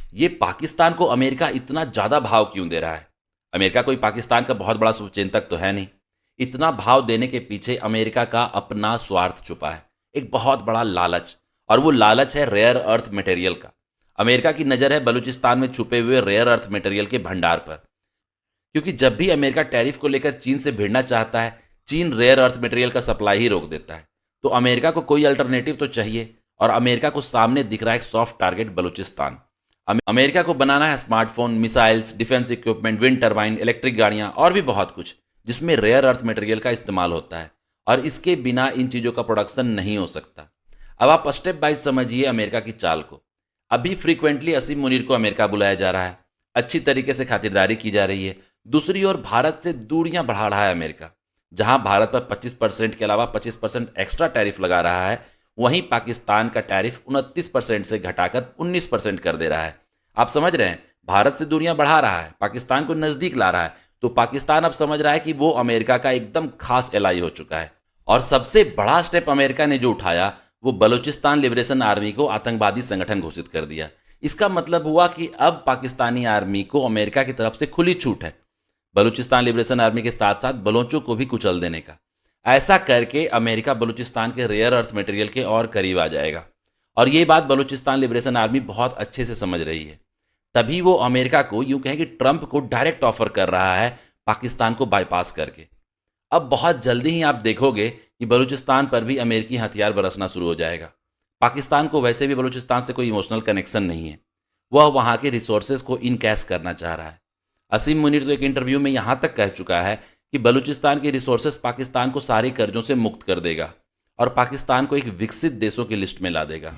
ये पाकिस्तान को अमेरिका इतना ज़्यादा भाव क्यों दे रहा है? अमेरिका कोई पाकिस्तान का बहुत बड़ा शुभचिंतक तो है नहीं। इतना भाव देने के पीछे अमेरिका का अपना स्वार्थ छुपा है, एक बहुत बड़ा लालच। और वो लालच है रेयर अर्थ मटेरियल का। अमेरिका की नज़र है बलूचिस्तान में छुपे हुए रेयर अर्थ मटेरियल के भंडार पर, क्योंकि जब भी अमेरिका टैरिफ को लेकर चीन से भिड़ना चाहता है, चीन रेयर अर्थ मटेरियल का सप्लाई ही रोक देता है। तो अमेरिका को कोई अल्टरनेटिव तो चाहिए, और अमेरिका को सामने दिख रहा है एक सॉफ्ट टारगेट बलूचिस्तान। अमेरिका को बनाना है smartphone, missiles, defence equipment, wind turbine, electric गाड़ियां और भी बहुत कुछ, जिसमें रेयर अर्थ मटेरियल का इस्तेमाल होता है। और इसके बिना इन चीज़ों का प्रोडक्शन नहीं हो सकता। अब आप स्टेप बाय समझिए अमेरिका की चाल को। अभी फ्रीक्वेंटली असीम मुनीर को अमेरिका बुलाया जा रहा है, अच्छी तरीके से खातिरदारी की जा रही है। दूसरी ओर भारत से दूरियां बढ़ा रहा है अमेरिका। जहां भारत पर 25% के अलावा 25% एक्स्ट्रा टैरिफ लगा रहा है, वहीं पाकिस्तान का टैरिफ 29% से घटाकर 19% कर दे रहा है। आप समझ रहे हैं, भारत से दूरियां बढ़ा रहा है, पाकिस्तान को नज़दीक ला रहा है। तो पाकिस्तान अब समझ रहा है कि वो अमेरिका का एकदम खास एलाई हो चुका है। और सबसे बड़ा स्टेप अमेरिका ने जो उठाया, वो बलूचिस्तान लिबरेशन आर्मी को आतंकवादी संगठन घोषित कर दिया। इसका मतलब हुआ कि अब पाकिस्तानी आर्मी को अमेरिका की तरफ से खुली छूट है बलूचिस्तान लिबरेशन आर्मी के साथ साथ बलोचों को भी कुचल देने का। ऐसा करके अमेरिका बलूचिस्तान के रेयर अर्थ मटेरियल के और करीब आ जाएगा। और ये बात बलूचिस्तान लिबरेशन आर्मी बहुत अच्छे से समझ रही है। तभी वो अमेरिका को, यूं कहें कि ट्रंप को डायरेक्ट ऑफर कर रहा है, पाकिस्तान को बाईपास करके। अब बहुत जल्दी ही आप देखोगे कि बलूचिस्तान पर भी अमेरिकी हथियार बरसना शुरू हो जाएगा। पाकिस्तान को वैसे भी बलूचिस्तान से कोई इमोशनल कनेक्शन नहीं है, वह वहाँ के रिसोर्सेज को इनकैश करना चाह रहा है। असीम मुनीर तो एक इंटरव्यू में यहाँ तक कह चुका है कि बलूचिस्तान के रिसोर्सेज पाकिस्तान को सारे कर्जों से मुक्त कर देगा और पाकिस्तान को एक विकसित देशों की लिस्ट में ला देगा।